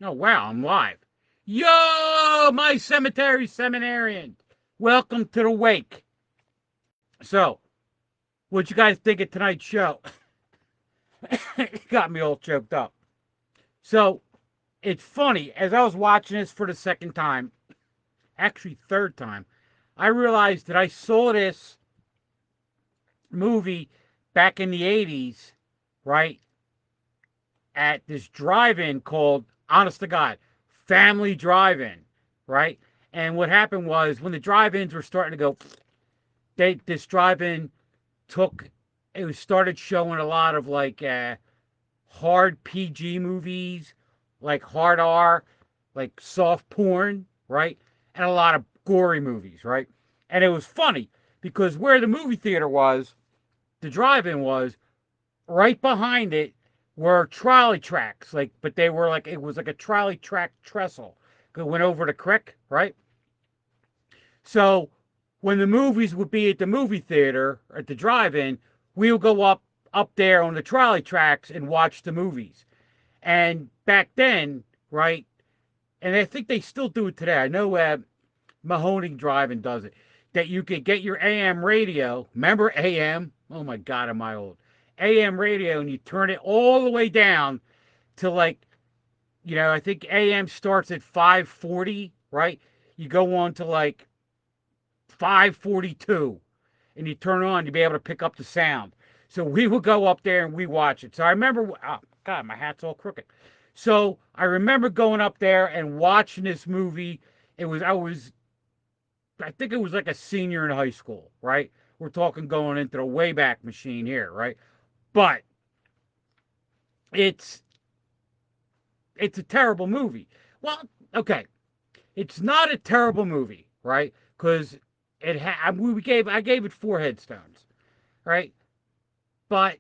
Oh, wow, I'm live. Yo, my cemetery seminarian. Welcome to the wake. So, what you guys think of tonight's show? It got me all choked up. So, it's funny. As I was watching this for the second time, actually third time, I realized that I saw this movie back in the 80s, right, at this drive-in called, honest to God, Family Drive-In, right? And what happened was when the drive-ins were starting to go, this drive-in took it was started showing a lot of like hard PG movies, like hard R, like soft porn, right? And a lot of gory movies, right? And it was funny because where the movie theater was, the drive-in was, right behind it were trolley tracks, like, but they were like, it was like a trolley track trestle that went over the creek, right? So when the movies would be at the movie theater, at the drive-in, we would go up there on the trolley tracks and watch the movies. And back then, right, and I think they still do it today. I know Mahoning Drive-In does it. That you could get your AM radio. Remember AM? Oh my God, am I old? AM radio, and you turn it all the way down to like, I think AM starts at 540, right? You go on to like 542, and you turn it on, you'll be able to pick up the sound. So we would go up there and we watch it. So I remember, oh God, my hat's all crooked. So I remember going up there and watching this movie. I think it was like a senior in high school, right? We're talking going into the Wayback Machine here, right? But it's it's a terrible movie. Well, okay, it's not a terrible movie, right? Because I gave it 4 headstones, right? But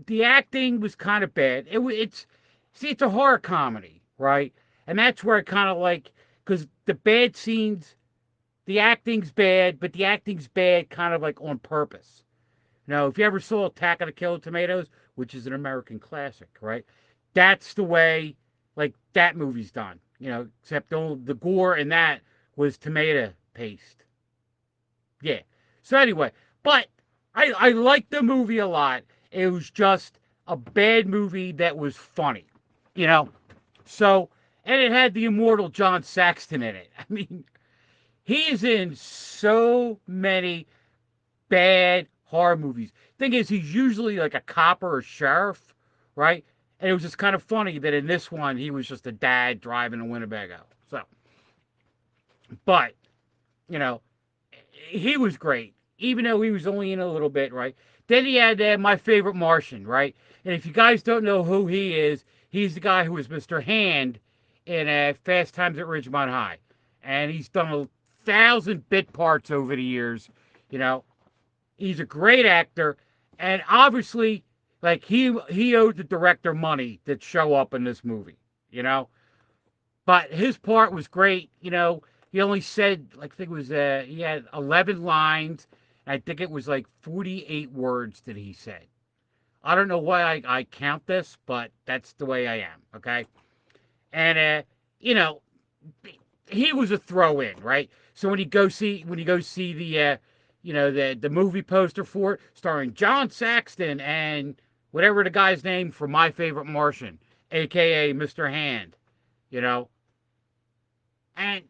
the acting was kind of bad. It's see, it's a horror comedy, right? And that's where I kind of like because the bad scenes, the acting's bad, but the acting's bad kind of like on purpose. Now, if you ever saw Attack of the Killer Tomatoes, which is an American classic, right? That's the way like that movie's done, except the gore in that was tomato paste. Yeah. So anyway, but I liked the movie a lot. It was just a bad movie that was funny, you know. So and it had the immortal John Saxton in it. I mean, he's in so many bad horror movies. Thing is, he's usually like a cop or a sheriff, right? And it was just kind of funny that in this one he was just a dad driving a Winnebago. So, but you know, he was great, even though he was only in a little bit, right? Then he had My Favorite Martian, right? And if you guys don't know who he is, he's the guy who was Mr. Hand in Fast Times at Ridgemont High. And he's done 1,000 bit parts over the years. You know, he's a great actor. And obviously, like, he owed the director money to show up in this movie, you know? But his part was great. He only said, like, I think it was, he had 11 lines. And I think it was like 48 words that he said. I don't know why I count this, but that's the way I am. Okay. And, you know, he was a throw in, right? So when you go see the movie poster for it, starring John Saxton and whatever the guy's name from My Favorite Martian, aka Mr. Hand, you know, and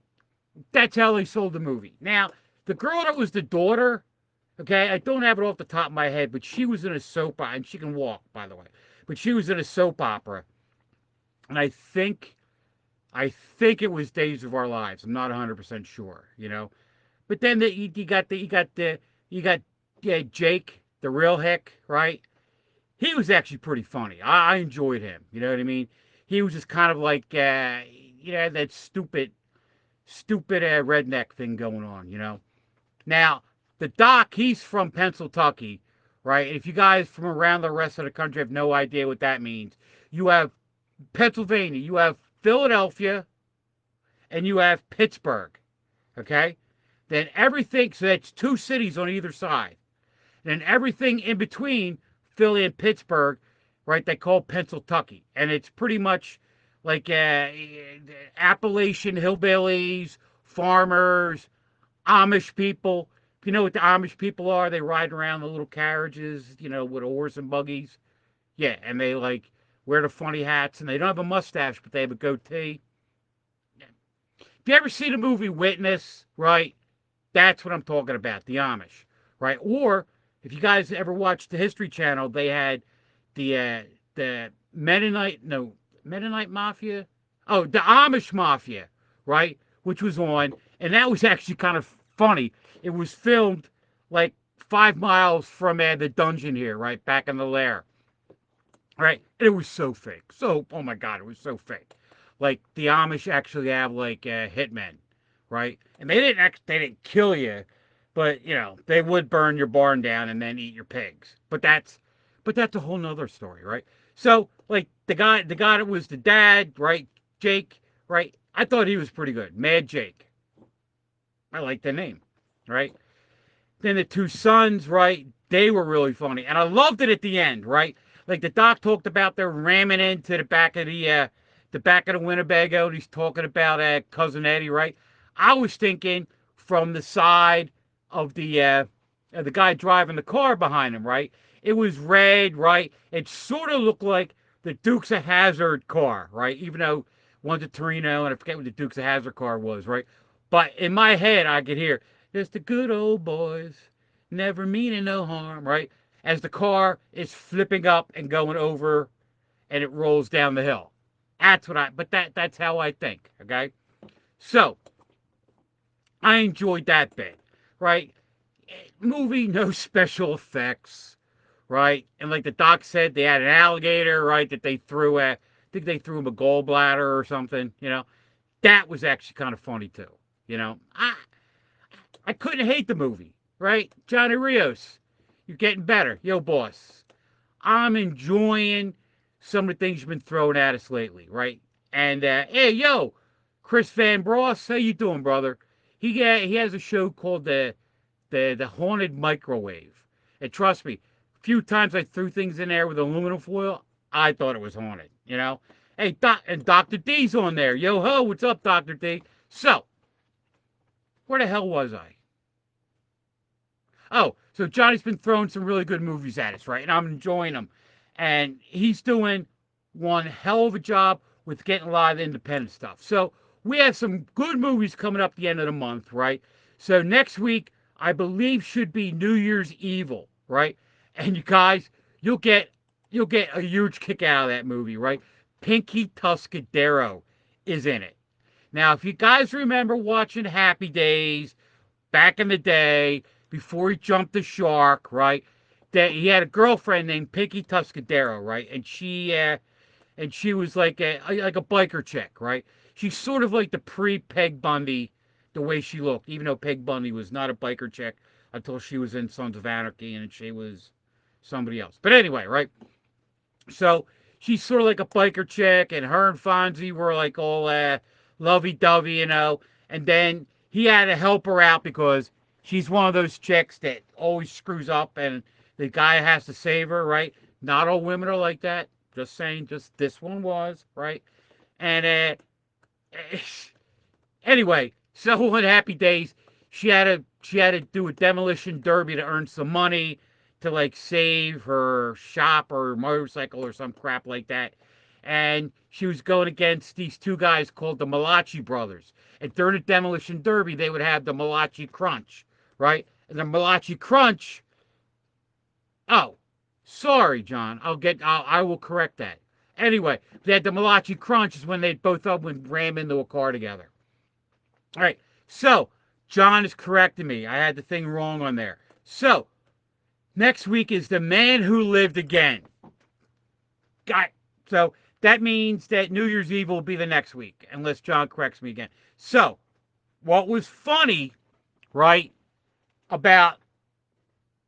that's how they sold the movie. Now, the girl that was the daughter, okay, I don't have it off the top of my head, but she was in a soap opera, and she can walk, by the way. But she was in a soap opera, and I think it was Days of Our Lives. I'm not 100% sure. But then you got yeah, Jake, the real Hick, right? He was actually pretty funny. I enjoyed him. You know what I mean? He was just kind of like that stupid redneck thing going on. Now, the doc, he's from Pennsylvania, right? If you guys from around the rest of the country have no idea what that means, you have Pennsylvania, you have Philadelphia, and you have Pittsburgh, okay? Then everything, so that's 2 cities on either side. Then everything in between Philly and Pittsburgh, right, they call Pennsylvania. And it's pretty much like Appalachian hillbillies, farmers, Amish people. If you know what the Amish people are, they ride around the little carriages, with a horse and buggies. Yeah, and they like wear the funny hats, and they don't have a mustache, but they have a goatee. If you ever see the movie Witness, right? That's what I'm talking about, the Amish, right? Or if you guys ever watched the History Channel, they had the Mennonite, no, Mennonite Mafia. Oh, the Amish Mafia, right? Which was on, and that was actually kind of funny. It was filmed like 5 miles from the dungeon here, right back in the lair, right? And it was so fake. So, oh my God, it was so fake. Like the Amish actually have like hitmen, right? And they didn't kill you, but they would burn your barn down and then eat your pigs. But that's a whole nother story, right? So like the guy that was the dad, right? Jake, right? I thought he was pretty good. Mad Jake. I like the name, right? Then the two sons, right? They were really funny, and I loved it at the end, right? Like the doc talked about they're ramming into the back of the Winnebago. And he's talking about cousin Eddie, right? I was thinking from the side of the guy driving the car behind him, right? It was red, right? It sort of looked like the Dukes of Hazzard car, right? Even though one's a Torino, and I forget what the Dukes of Hazzard car was, right? But in my head, I could hear just the good old boys, never meaning no harm, right? As the car is flipping up and going over and it rolls down the hill. But that's how I think, okay? So, I enjoyed that bit, right? Movie, no special effects, right? And like the doc said, they had an alligator, right, that they threw at, I think they threw him a gallbladder or something. That was actually kind of funny too, you know? I couldn't hate the movie, right? Johnny Rios, you're getting better. Yo, boss. I'm enjoying some of the things you've been throwing at us lately, right? And hey, yo, Chris Van Bross, how you doing, brother? He has a show called the Haunted Microwave. And trust me, a few times I threw things in there with aluminum foil, I thought it was haunted. Hey, and Dr. D's on there. Yo ho, what's up, Dr. D? So, where the hell was I? Oh, so Johnny's been throwing some really good movies at us, right? And I'm enjoying them. And he's doing one hell of a job with getting a lot of independent stuff. So we have some good movies coming up the end of the month, right? So next week, I believe should be New Year's Evil, right? And you guys, you'll get you'll get a huge kick out of that movie, right? Pinky Tuscadero is in it. Now, if you guys remember watching Happy Days back in the day, before he jumped the shark, right? That he had a girlfriend named Pinky Tuscadero, right? And she was like a biker chick, right? She's sort of like the pre-Peg Bundy, the way she looked, even though Peg Bundy was not a biker chick until she was in Sons of Anarchy and she was somebody else. But anyway, right? So she's sort of like a biker chick, and her and Fonzie were like all lovey-dovey, And then he had to help her out because she's one of those chicks that always screws up, and the guy has to save her, right? Not all women are like that. Just saying, just this one was, right? And anyway, so on Happy Days, she had to do a demolition derby to earn some money to like save her shop or motorcycle or some crap like that. And she was going against these two guys called the Malachi brothers. And during the demolition derby, they would have the Malachi Crunch, right? And the Malachi Crunch. Oh, sorry, John. I will correct that. Anyway, they had the Malachi Crunch is when they both of them would ram into a car together. All right. So John is correcting me. I had the thing wrong on there. So next week is The Man Who Lived Again. Got it. So that means that New Year's Eve will be the next week, unless John corrects me again. So what was funny, right, about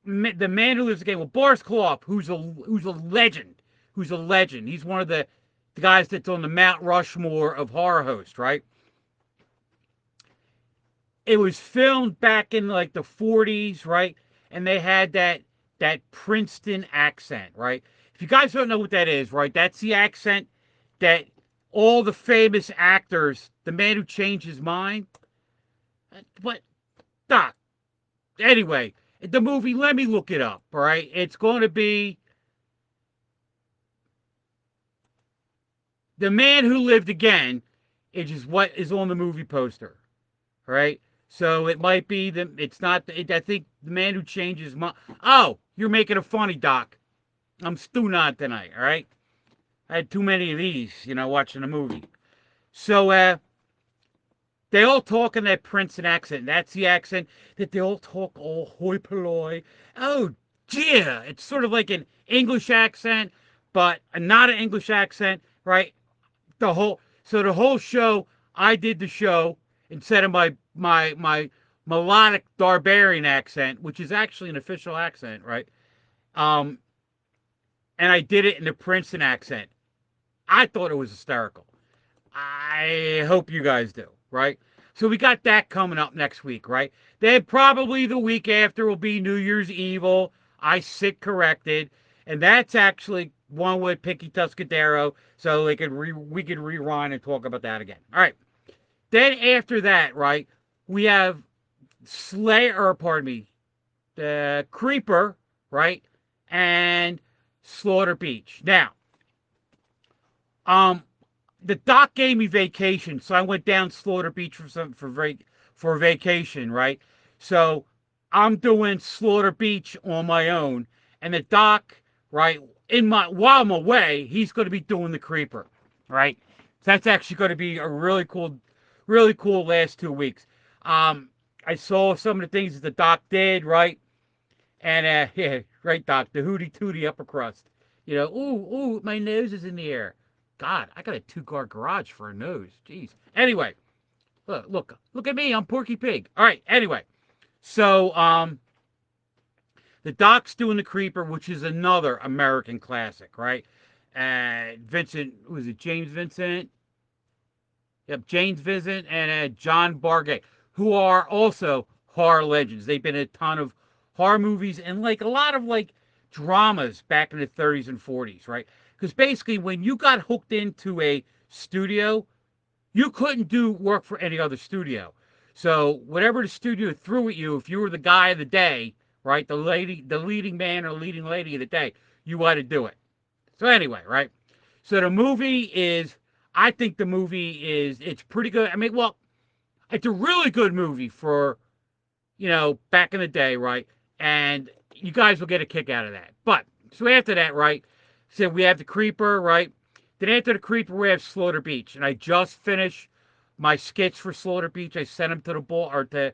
The Man Who Lives Again? Well, Boris Karloff, who's a legend. He's one of the guys that's on the Mount Rushmore of horror hosts, right? It was filmed back in like the 40s, right? And they had that Princeton accent, right? If you guys don't know what that is, right? That's the accent that all the famous actors, The Man Who Changed His Mind. But, Doc, anyway, the movie, let me look it up, all right? It's going to be The Man Who Lived Again, which is what is on the movie poster, all right? So it might be it's not, I think The Man Who Changed His Mind. Oh, you're making a funny, Doc. I'm stewing on tonight, all right? I had too many of these, watching a movie. So, they all talk in that Princeton accent. That's the accent that they all talk all hoi polloi. Oh dear, it's sort of like an English accent, but not an English accent, right? The whole show, I did the show instead of my melodic Darbarian accent, which is actually an official accent, right? Um, and I did it in the Princeton accent. I thought it was hysterical. I hope you guys do, right? So we got that coming up next week, right? Then probably the week after will be New Year's Evil. I sit corrected, and that's actually one with Pinky Tuscadero, so we could rewind and talk about that again. All right. Then after that, right, we have Slayer, or pardon me, the Creeper, right, and Slaughter Beach. Now, um, the doc gave me vacation, so I went down Slaughter Beach for vacation, right? So I'm doing Slaughter Beach on my own, and the doc, right, while I'm away, he's going to be doing the Creeper, right? So that's actually going to be a really cool last 2 weeks. Um, I saw some of the things that the doc did, right? And yeah, right, doc, the hootie tootie upper crust. Ooh, my nose is in the air. God, I got a 2-car garage for a nose. Jeez. Anyway, look at me. I'm Porky Pig. All right. Anyway, so the Doc's doing the Creeper, which is another American classic, right? Vincent, was it James Vincent? Yep, James Vincent and John Bargay, who are also horror legends. They've been in a ton of horror movies and like a lot of like dramas back in the 30s and 40s, right? Because basically, when you got hooked into a studio, you couldn't do work for any other studio. So whatever the studio threw at you, if you were the guy of the day, right, the leading man or leading lady of the day, you had to do it. So anyway, right. So the movie is, I think the movie it's pretty good. I mean, well, it's a really good movie for, back in the day, right? And you guys will get a kick out of that. But so after that, right? So we have the Creeper, right? Then after the Creeper, we have Slaughter Beach, and I just finished my skits for Slaughter Beach. I sent them to the ball or to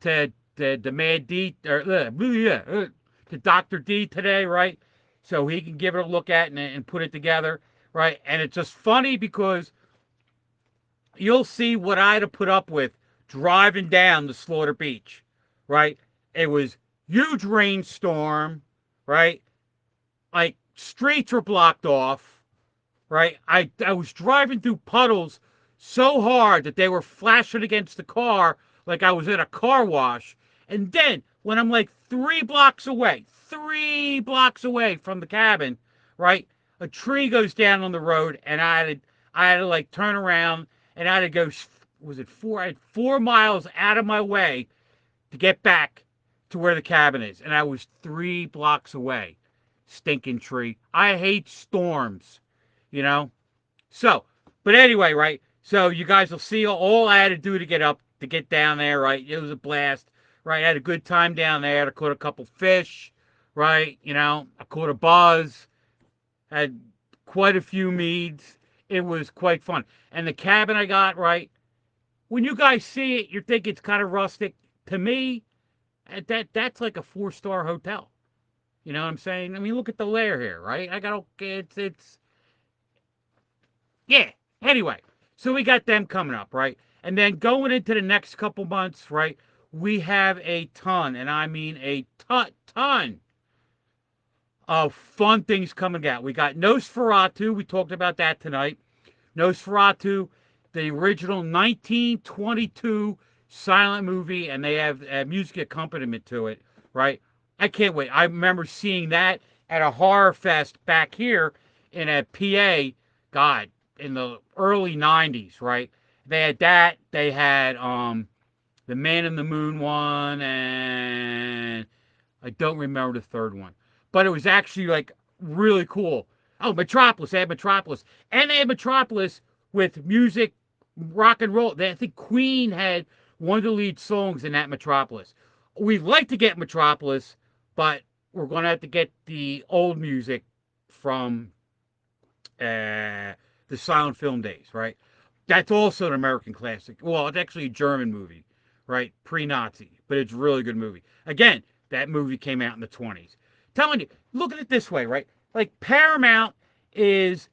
the Mad D or to Doctor D today, right? So he can give it a look at and put it together, right? And it's just funny because you'll see what I had to put up with driving down to Slaughter Beach, right? It was huge rainstorm, right? Like streets were blocked off, right? I was driving through puddles so hard that they were flashing against the car like I was in a car wash. And then when I'm like 3 blocks away from the cabin, right? A tree goes down on the road, and I had to like turn around, and I had to go. Was it four? I had 4 miles out of my way to get back to where the cabin is, and I was 3 blocks away. Stinking tree. I hate storms, you know. So, but anyway, right? So you guys will see all I had to do to get down there, right? It was a blast, right? I had a good time down there. I caught a couple fish, right? I caught a buzz, had quite a few meads. It was quite fun. And the cabin I got, right? When you guys see it, you think it's kind of rustic. To me, that's like a 4-star hotel. You know what I'm saying? I mean, look at the layer here, right? It's yeah. Anyway, so we got them coming up, right? And then going into the next couple months, right? We have a ton, and I mean a ton of fun things coming out. We got Nosferatu. We talked about that tonight. Nosferatu, the original 1922 silent movie, and they have a music accompaniment to it, right? I can't wait. I remember seeing that at a horror fest back here in a PA. God, in the early '90s, right? They had that. They had the Man in the Moon one, and I don't remember the third one, but it was actually like really cool. Oh, Metropolis. They had Metropolis, and they had Metropolis with music, rock and roll. I think Queen had one of the lead songs in that Metropolis. We'd like to get Metropolis, but we're going to have to get the old music from the silent film days, right? That's also an American classic. Well, it's actually a German movie, right? Pre-Nazi, but it's a really good movie. Again, that movie came out in the 20s. Telling you, look at it this way, right? Like Paramount is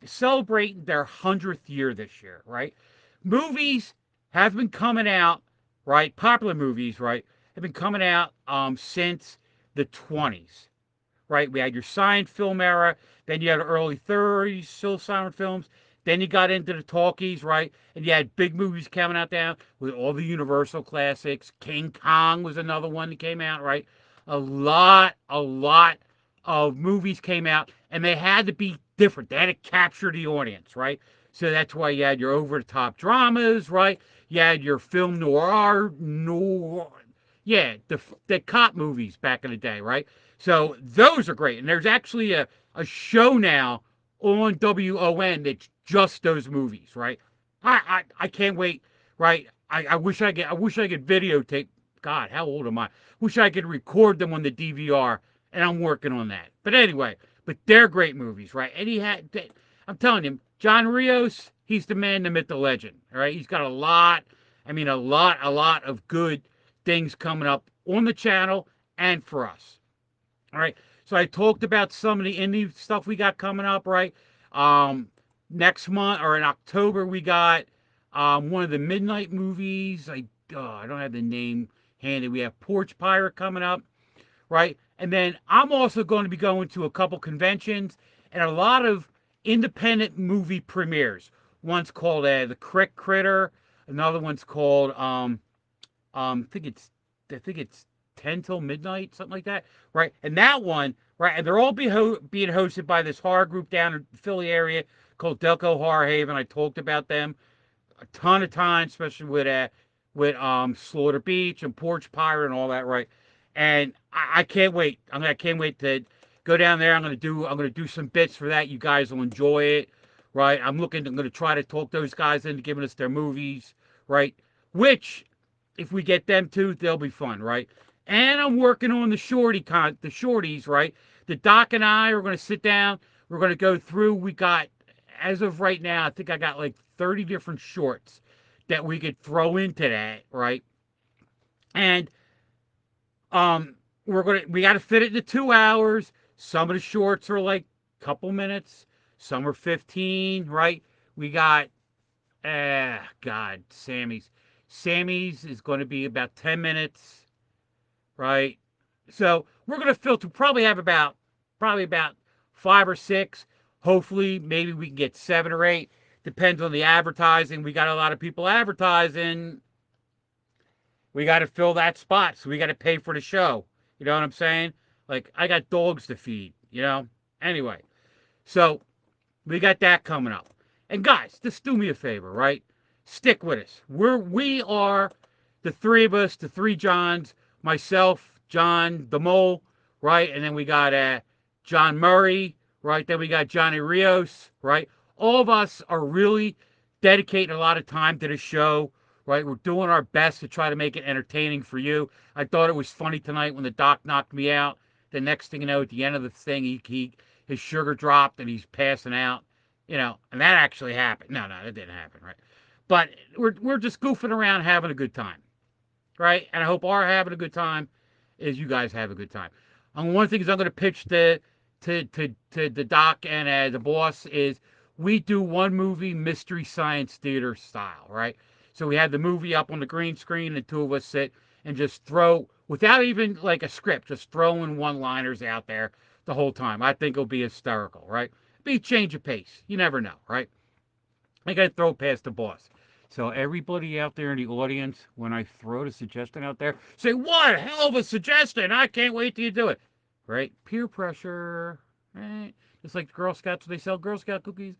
celebrating their 100th year this year, right? Movies have been coming out, right? Popular movies, right? Have been coming out since the 20s, right? We had your silent film era, then you had early 30s, still silent films. Then you got into the talkies, right? And you had big movies coming out down with all the Universal classics. King Kong was another one that came out, right? A lot of movies came out, and they had to be different. They had to capture the audience, right? So that's why you had your over-the-top dramas, right? You had your film noir, yeah, the cop movies back in the day, right? So those are great. And there's actually a show now on WON that's just those movies, right? I can't wait, right? I wish I could videotape. God, how old am I? Wish I could record them on the DVR, and I'm working on that. But anyway, but they're great movies, right? And I'm telling you, John Rios, he's the man, the myth, the legend, all right? He's got a lot, I mean, a lot of good things coming up on the channel and for us. All right. So I talked about some of the indie stuff we got coming up, right? Um, Next month or in October, we got one of the midnight movies. I don't have the name handy. We have Porch Pirate coming up, right? And then I'm also going to be going to a couple conventions and a lot of independent movie premieres. One's called The Critter. Another one's called I think it's 10 till midnight, something like that, right? And that one, right? And they're all being hosted by this horror group down in the Philly area called Delco Horror Haven. I talked about them a ton of times, especially with Slaughter Beach and Porch Pirate and all that, right? And I can't wait. I can't wait to go down there. I'm gonna do some bits for that. You guys will enjoy it, right? I'm gonna try to talk those guys into giving us their movies, right? Which, if we get them too, they'll be fun, right? And I'm working on the shorties, right? The doc and I are gonna sit down. We're gonna go through. We got, as of right now, I think I got like 30 different shorts that we could throw into that, right? And we got to fit it into 2 hours. Some of the shorts are like a couple minutes. Some are 15, right? We got God, Sammy's is going to be about 10 minutes, right? So we're going to filter. Probably about 5 or 6. Hopefully, maybe we can get 7 or 8. Depends on the advertising. We got a lot of people advertising. We got to fill that spot, so we got to pay for the show. You know what I'm saying? Like, I got dogs to feed, you know? Anyway, so we got that coming up. And guys, just do me a favor, right? Stick with us. We are the three of us, the three Johns, myself, John the Mole, right? And then we got John Murray, right? Then we got Johnny Rios, right? All of us are really dedicating a lot of time to the show, right? We're doing our best to try to make it entertaining for you. I thought it was funny tonight when the doc knocked me out. The next thing you know, at the end of the thing, his sugar dropped and he's passing out. You know, and that actually happened. No, that didn't happen, right? But we're just goofing around, having a good time, right? And I hope our having a good time is you guys have a good time. And one thing is I'm going to pitch to the doc and the boss is we do one movie mystery science theater style, right? So we have the movie up on the green screen, and 2 of us sit and just throw, without even like a script, just throwing one-liners out there the whole time. I think it'll be hysterical, right? Be a change of pace. You never know, right? I got to throw past the boss. So everybody out there in the audience, when I throw the suggestion out there, say, what a hell of a suggestion. I can't wait till you do it. Right? Peer pressure. Right? Just like the Girl Scouts, they sell Girl Scout cookies.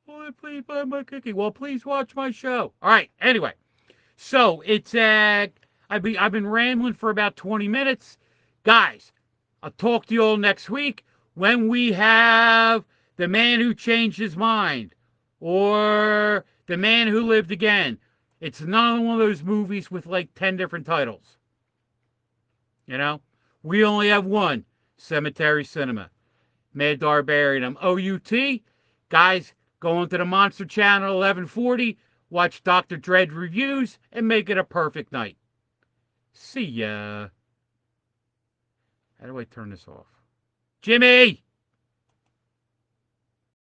Oh, please buy my cookie. Well, please watch my show. All right. Anyway, so it's I've been rambling for about 20 minutes, guys. I'll talk to you all next week when we have The Man Who Changed His Mind or The Man Who Lived Again. It's not one of those movies with like 10 different titles. You know, we only have one, Cemetery Cinema. Mad Darbarian. I'm OUT. Guys, go onto the Monster Channel 1140, watch Dr. Dread reviews, and make it a perfect night. See ya. How do I turn this off? Jimmy!